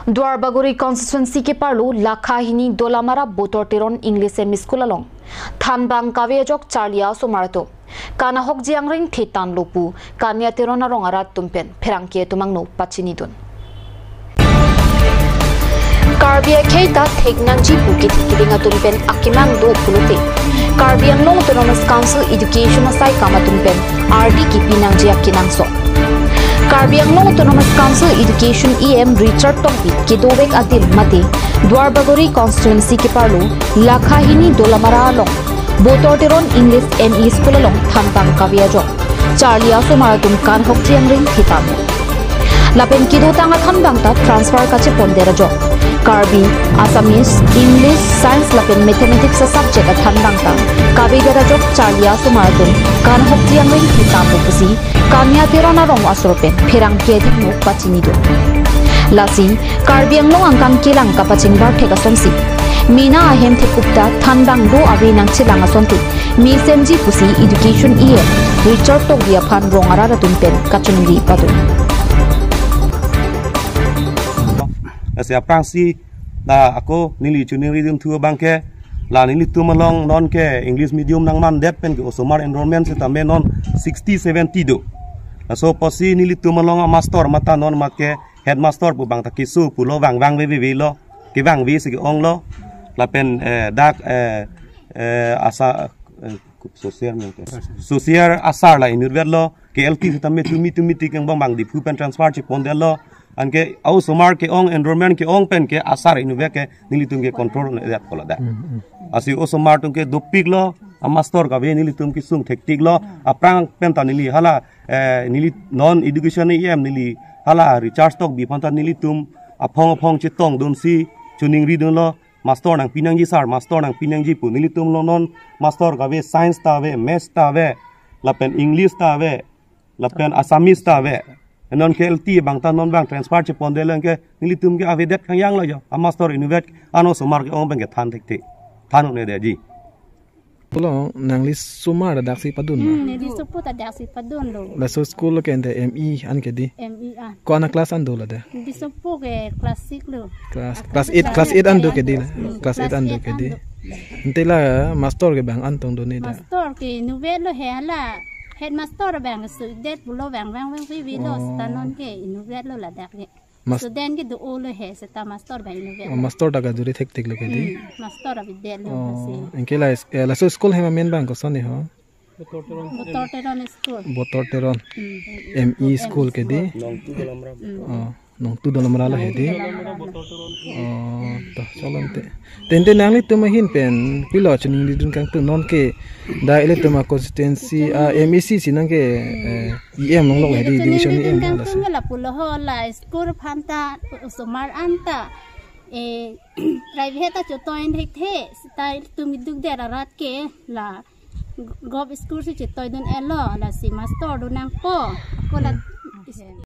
Dwarbaguri constituency ke parlu lakhahini dolamara botorteron English em school along thanbang kavejok charlia somarto kana hok jiangring thitan lopu kanya terona rongara tumpen pherangke tumangno pachinidun Karbia keita thegnangji buki thikilinga tumpen akimang do pulute Karbiang Long Autonomous Council Education asai kama tumpen RD kipinangji akinangso Karbiang Long Autonomous Council Education EM Richard Tongpi Kidowek Adil Mate Dwarbaguri constituency ke parlu lakhahini dolamara along botorteron English ME school along thanbang kaviajo charlia somaratum kan hok jiangring thitam lapen kido tanga thanbang ta transfer kache ponderajo Karbi Assamese English Science lapen mathematics sa subject at thanbang ta kavigara jok charlia somaratum kan hok jiangring thitam pusi kanya terona rong asropen pherang kedik no pachinido lasi Karbiang Long angkang kilang kapaching bar theka somsi Mina ahem thekupta thanbang do abe nang chilang asonti mi semji pusi education EM Richard Togia phan rongara ratumpen kachungri padu Asia prangsi da ako nili chuning rim thua bangke la nili tumalong non ke English medium nang man dep pen ke osomar enrollment se tambe non 60 70 do so posi nili tumalong master mata non make headmaster pu bang takisu pu lo wang we lo ki wang vi se ki ong lo la pen dak asa social asar la inurvet lo ke LT se tambe tumi tik bang di pu pen transfer chi pondel lo anke au somar ke ong enrollment ke ong pen ke asar inuve ke nilitum ke control dat kola da asi o somar tum ke dopik lo master ka ve nilitum ki sung tektik lo aprang pen ta nili hala nili non education em nili hala recharge tok bi phanta nilitum aphong chitong dun si chuning ri dun lo master nang pinangji sar master nang pinangji pu nilitum lo non master ka ve science ta ve maths ta ve lapen english ta ve lapen assamese ta ve non KLT bangta non bang transfer che pondelen ke nilitum ke avedet khangyang lo yo master innovate ano somar ke ong bang ke than thek than ne de ji pulo nangli sumar daksi padun ne di supu ta daksi padun lo la so school ke ende ME an ke di ME an ko na class an do la de di supu ke class 6 lo class 8 an do ke di class 8 an do ke di ntela master ke bang an tong do ni da master ke innovate lo he la headmaster bang su det bulo bang vi lo stanon ke innovate lo la dak ke student ke do lo he sta master bang innovate master daga juri thek lo ke di master abi det lo se enke la so school hema men bang ko sone ho botorteron ME school ke di nong tu dalam rala he di ta chalante tente nangli tuma hin pen pilo chuning di dun kang tu non ke da ele tuma constituency MEC sinang ke EM nong lo he di division EM la se la pulo ho la school phanta somar anta private ta chotoin the style tumi duk de rat ke la gov school se chotoy dun elo la si master do nang po ko la